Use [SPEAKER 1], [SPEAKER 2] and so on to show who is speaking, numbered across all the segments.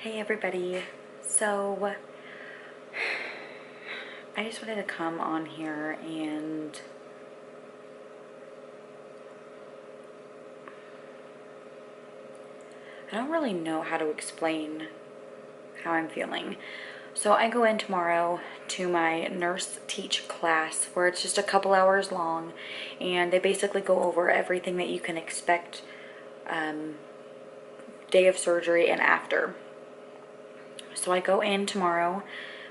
[SPEAKER 1] Hey everybody, so I just wanted to come on here and I don't really know how to explain how I'm feeling. So I go in tomorrow to my nurse teach class where it's just a couple hours long and they basically go over everything that you can expect day of surgery and after. So I go in tomorrow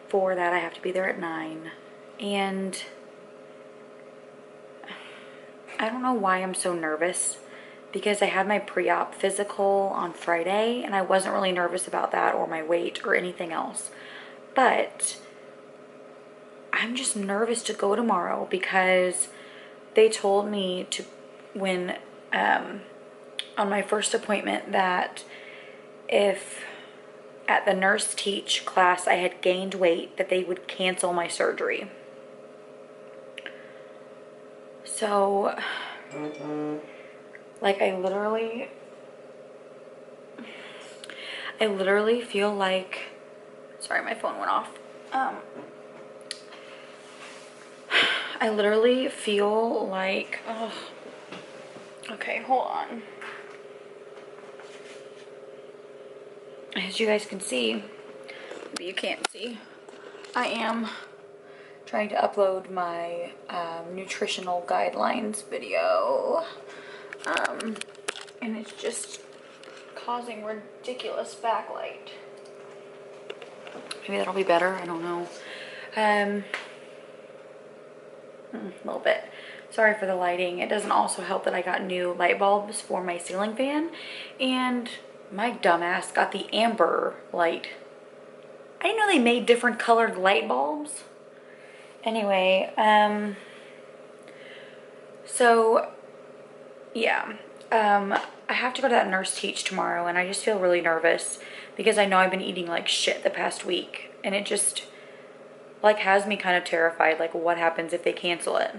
[SPEAKER 1] for that. I have to be there at 9 and I don't know why I'm so nervous because I had my pre-op physical on Friday and I wasn't really nervous about that or my weight or anything else. But I'm just nervous to go tomorrow because they told me to when on my first appointment that if at the nurse teach class I had gained weight that they would cancel my surgery. So like I literally feel like, sorry, my phone went off. I literally feel like, oh, okay, hold on. As you guys can see, but you can't see, I am trying to upload my nutritional guidelines video. And it's just causing ridiculous backlight. Maybe that'll be better, I don't know. A little bit. Sorry for the lighting. It doesn't also help that I got new light bulbs for my ceiling fan and my dumbass got the amber light. I didn't know they made different colored light bulbs. Anyway, so yeah, I have to go to that nurse teach tomorrow and I just feel really nervous because I know I've been eating like shit the past week and it just like has me kind of terrified. Like, what happens if they cancel it?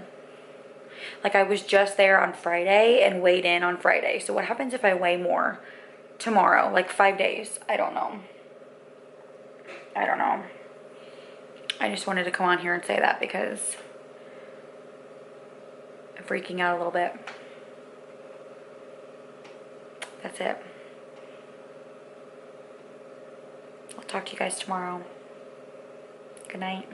[SPEAKER 1] Like, I was just there on Friday and weighed in on Friday. So what happens if I weigh more tomorrow? Like 5 days? I don't know. I just wanted to come on here and say that because I'm freaking out a little bit. That's it. I'll talk to you guys tomorrow. Good night.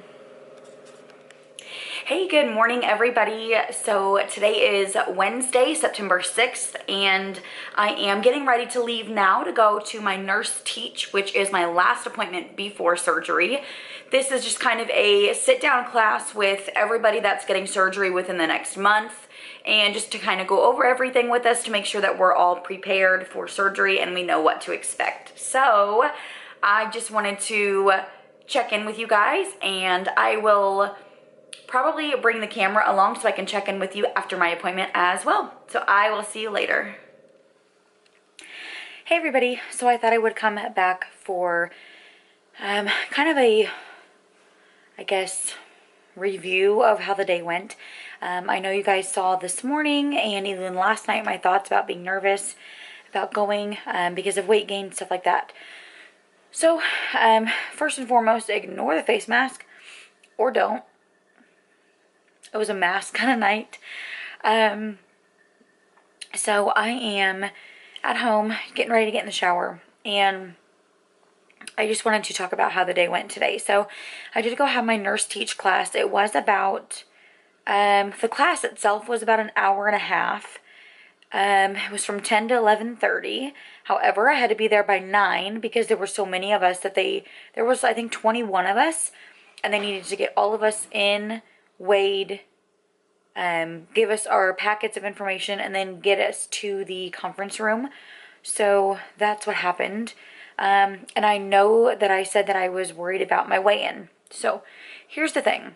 [SPEAKER 1] Hey, good morning everybody. So today is Wednesday, September 6th, and I am getting ready to leave now to go to my nurse teach, which is my last appointment before surgery. This is just kind of a sit down class with everybody that's getting surgery within the next month, and just to kind of go over everything with us to make sure that we're all prepared for surgery and we know what to expect. So I just wanted to check in with you guys, and I will probably bring the camera along so I can check in with you after my appointment as well. So I will see you later. Hey everybody, so I thought I would come back for kind of a, I guess, review of how the day went. I know you guys saw this morning and even last night my thoughts about being nervous about going because of weight gain, stuff like that. So first and foremost, ignore the face mask or don't. It was a mask kind of night. So I am at home getting ready to get in the shower, and I just wanted to talk about how the day went today. So I did go have my nurse teach class. It was about, the class itself was about an hour and a half. It was from 10 to 11:30. However, I had to be there by 9 because there were so many of us that there was, I think, 21 of us, and they needed to get all of us in, weighed, give us our packets of information, and then get us to the conference room. So that's what happened. And I know that I said that I was worried about my weigh-in. So here's the thing.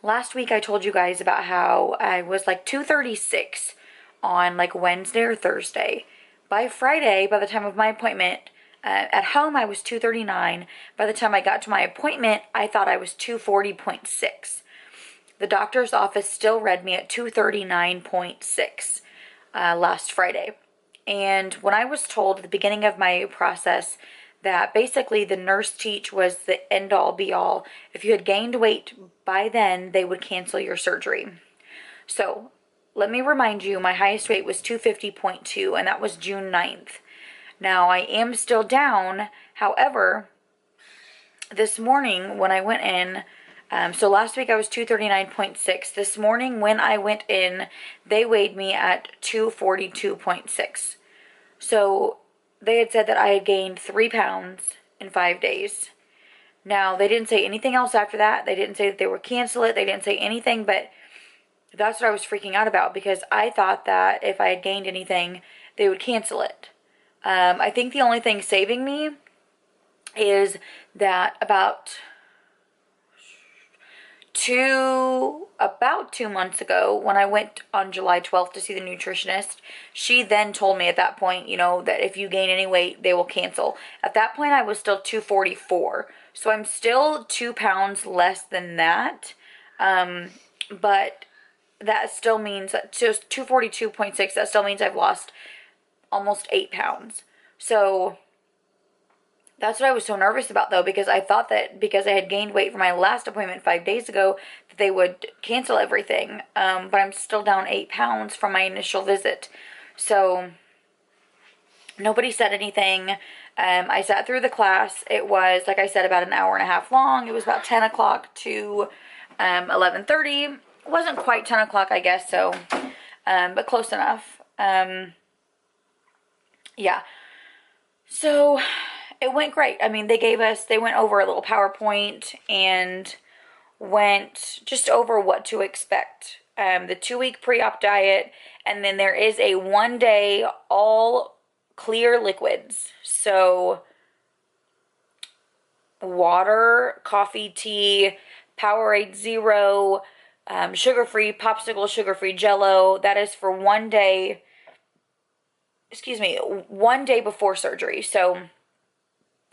[SPEAKER 1] Last week I told you guys about how I was like 236 on like Wednesday or Thursday. By Friday, by the time of my appointment, at home I was 239. By the time I got to my appointment, I thought I was 240.6. The doctor's office still read me at 239.6 last Friday. And when I was told at the beginning of my process that basically the nurse teach was the end all be all, if you had gained weight by then, they would cancel your surgery. So let me remind you, my highest weight was 250.2, and that was June 9th. Now I am still down. However, this morning when I went in, so last week I was 239.6. This morning when I went in, they weighed me at 242.6. So they had said that I had gained 3 pounds in 5 days. Now, they didn't say anything else after that. They didn't say that they would cancel it. They didn't say anything, but that's what I was freaking out about, because I thought that if I had gained anything, they would cancel it. I think the only thing saving me is that about 2 months ago, when I went on July 12th to see the nutritionist, she then told me at that point, that if you gain any weight, they will cancel. At that point, I was still 244. So I'm still 2 pounds less than that. But that still means that just 242.6, that still means I've lost almost 8 pounds. So that's what I was so nervous about, though, because I thought that because I had gained weight from my last appointment 5 days ago, that they would cancel everything. But I'm still down 8 pounds from my initial visit. So nobody said anything. I sat through the class. It was, like I said, about an hour and a half long. It was about 10 o'clock to 11:30. It wasn't quite 10 o'clock, I guess, so, but close enough. Yeah. So it went great. I mean, they went over a little PowerPoint and went just over what to expect. The 2-week pre-op diet, and then there is a 1-day all clear liquids. So water, coffee, tea, Powerade Zero, sugar-free popsicle, sugar-free Jello. That is for 1 day. 1 day before surgery. So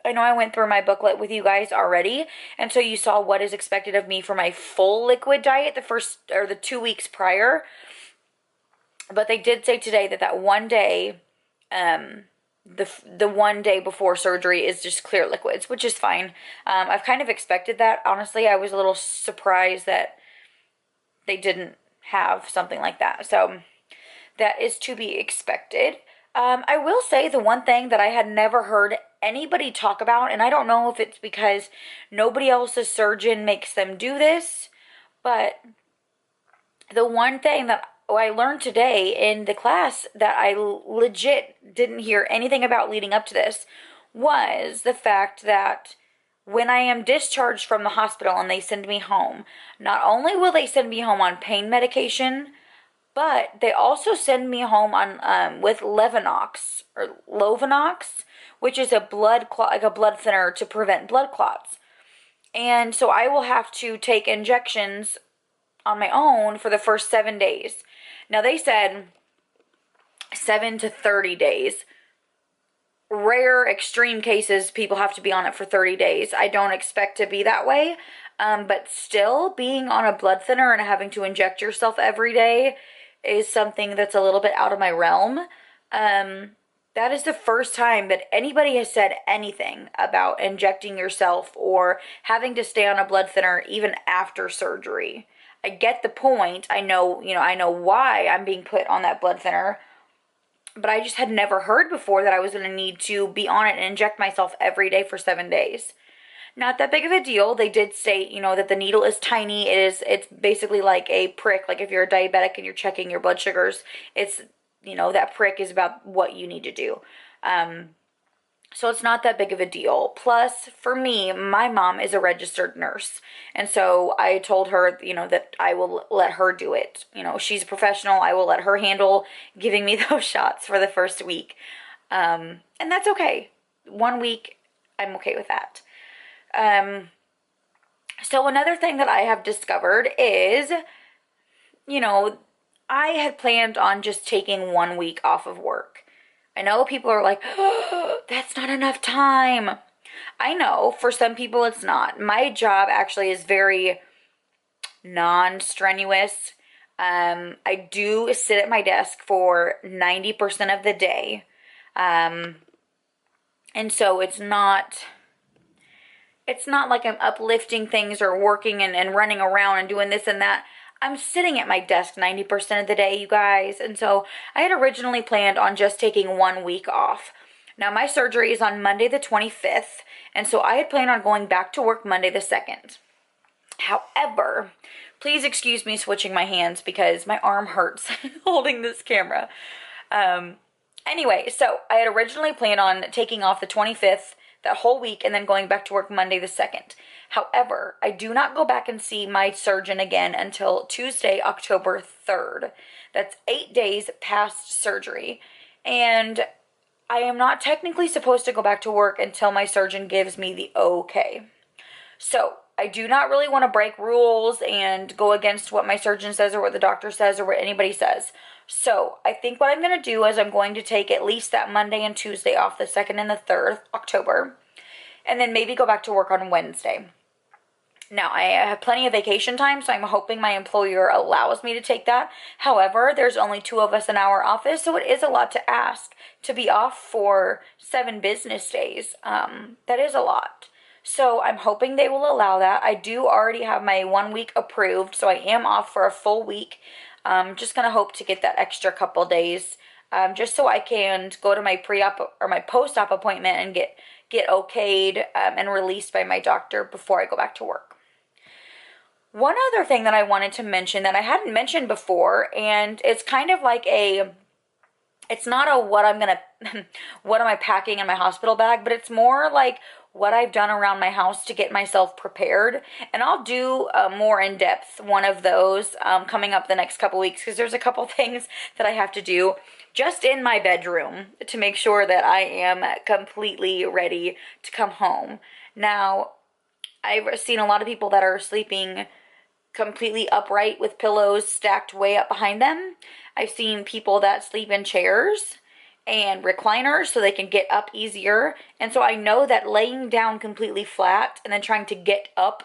[SPEAKER 1] I know I went through my booklet with you guys already, and so you saw what is expected of me for my full liquid diet the 2 weeks prior. But they did say today that 1 day, the 1 day before surgery is just clear liquids, which is fine. I've kind of expected that. Honestly, I was a little surprised that they didn't have something like that. So that is to be expected. I will say the one thing that I had never heard anybody talk about, and I don't know if it's because nobody else's surgeon makes them do this, but the one thing that I learned today in the class that I legit didn't hear anything about leading up to this was the fact that when I am discharged from the hospital and they send me home, not only will they send me home on pain medication, but they also send me home on with Levinox or Lovenox, which is a blood thinner to prevent blood clots. And so I will have to take injections on my own for the first 7 days. Now they said 7 to 30 days. Rare extreme cases, people have to be on it for 30 days. I don't expect to be that way. But still, being on a blood thinner and having to inject yourself every day is something that's a little bit out of my realm. That is the first time that anybody has said anything about injecting yourself or having to stay on a blood thinner even after surgery. I get the point. I know why I'm being put on that blood thinner, but I just had never heard before that I was going to need to be on it and inject myself every day for 7 days. Not that big of a deal. They did state, that the needle is tiny. It's basically like a prick. Like if you're a diabetic and you're checking your blood sugars, it's, that prick is about what you need to do. So it's not that big of a deal. Plus, for me, my mom is a registered nurse. And so I told her, that I will let her do it. She's a professional. I will let her handle giving me those shots for the first week. And that's okay. 1 week, I'm okay with that. So another thing that I have discovered is, I had planned on just taking 1 week off of work. I know people are like, oh, that's not enough time. I know for some people it's not. My job actually is very non-strenuous. I do sit at my desk for 90% of the day. And so it's not like I'm uplifting things or working and running around and doing this and that. I'm sitting at my desk 90% of the day, you guys. And so I had originally planned on just taking 1 week off. Now, my surgery is on Monday the 25th, and so I had planned on going back to work Monday the 2nd. However, please excuse me switching my hands because my arm hurts holding this camera. Anyway, so I had originally planned on taking off the 25th, that whole week, and then going back to work Monday the 2nd. However, I do not go back and see my surgeon again until Tuesday, October 3rd. That's 8 days past surgery. And I am not technically supposed to go back to work until my surgeon gives me the okay. So I do not really want to break rules and go against what my surgeon says or what the doctor says or what anybody says. So I think what I'm going to do is I'm going to take at least that Monday and Tuesday off, the 2nd and the 3rd October, and then maybe go back to work on Wednesday. Now, I have plenty of vacation time, so I'm hoping my employer allows me to take that. However, there's only 2 of us in our office, so it is a lot to ask to be off for 7 business days. That is a lot. So I'm hoping they will allow that. I do already have my 1 week approved, so I am off for a full week. Just going to hope to get that extra couple days, just so I can go to my pre-op or my post-op appointment and get okayed and released by my doctor before I go back to work. One other thing that I wanted to mention that I hadn't mentioned before, and it's kind of like it's not a what am I packing in my hospital bag, but it's more like what I've done around my house to get myself prepared. And I'll do a more in-depth one of those coming up the next couple weeks, because there's a couple things that I have to do just in my bedroom to make sure that I am completely ready to come home. Now, I've seen a lot of people that are sleeping completely upright with pillows stacked way up behind them. I've seen people that sleep in chairs and recliners so they can get up easier. And so I know that laying down completely flat and then trying to get up,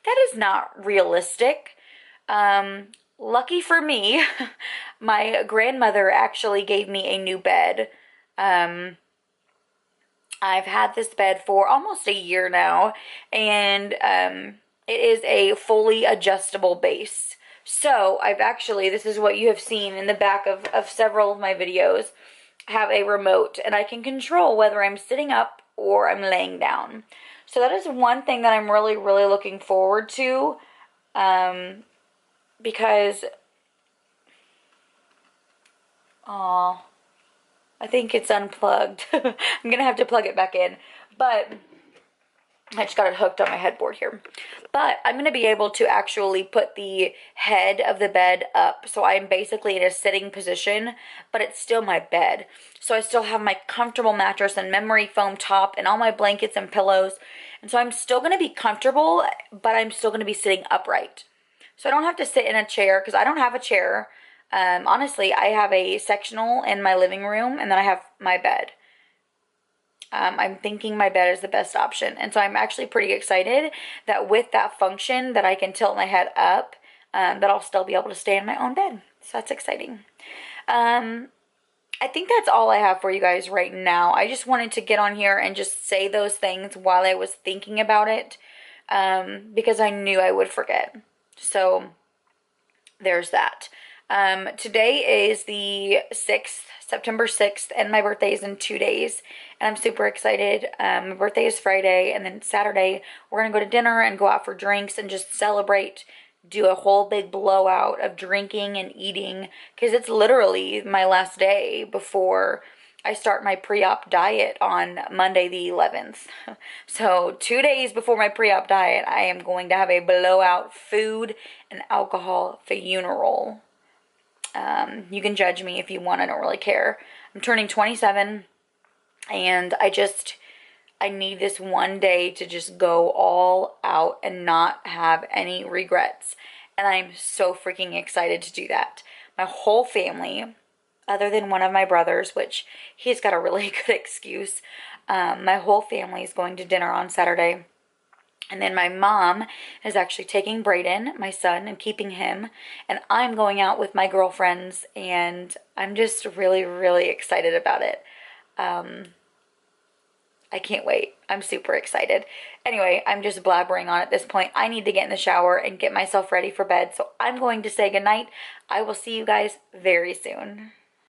[SPEAKER 1] that is not realistic. Lucky for me, my grandmother actually gave me a new bed. I've had this bed for almost a year now, and it is a fully adjustable base. So this is what you have seen in the back of several of my videos, have a remote, and I can control whether I'm sitting up or I'm laying down. So that is one thing that I'm really, really looking forward to, because, I think it's unplugged. I'm going to have to plug it back in, but I just got it hooked on my headboard here. But I'm going to be able to actually put the head of the bed up. So I'm basically in a sitting position, but it's still my bed. So I still have my comfortable mattress and memory foam top and all my blankets and pillows. And so I'm still going to be comfortable, but I'm still going to be sitting upright. So I don't have to sit in a chair, because I don't have a chair. Honestly, I have a sectional in my living room, and then I have my bed. I'm thinking my bed is the best option. And so I'm actually pretty excited that with that function that I can tilt my head up, that I'll still be able to stay in my own bed. So that's exciting. I think that's all I have for you guys right now. I just wanted to get on here and just say those things while I was thinking about it, because I knew I would forget. So there's that. Today is the 6th, September 6th, and my birthday is in 2 days, and I'm super excited. My birthday is Friday, and then Saturday, we're going to go to dinner and go out for drinks and just celebrate, do a whole big blowout of drinking and eating, because it's literally my last day before I start my pre-op diet on Monday the 11th. So 2 days before my pre-op diet, I am going to have a blowout food and alcohol funeral. You can judge me if you want, I don't really care. I'm turning 27, and I need this one day to just go all out and not have any regrets. And I'm so freaking excited to do that. My whole family, other than one of my brothers, which he's got a really good excuse, my whole family is going to dinner on Saturday And then my mom is actually taking Brayden, my son, and keeping him. And I'm going out with my girlfriends, and I'm just really, really excited about it. I can't wait. I'm super excited. Anyway, I'm just blabbering on at this point. I need to get in the shower and get myself ready for bed. So I'm going to say goodnight. I will see you guys very soon.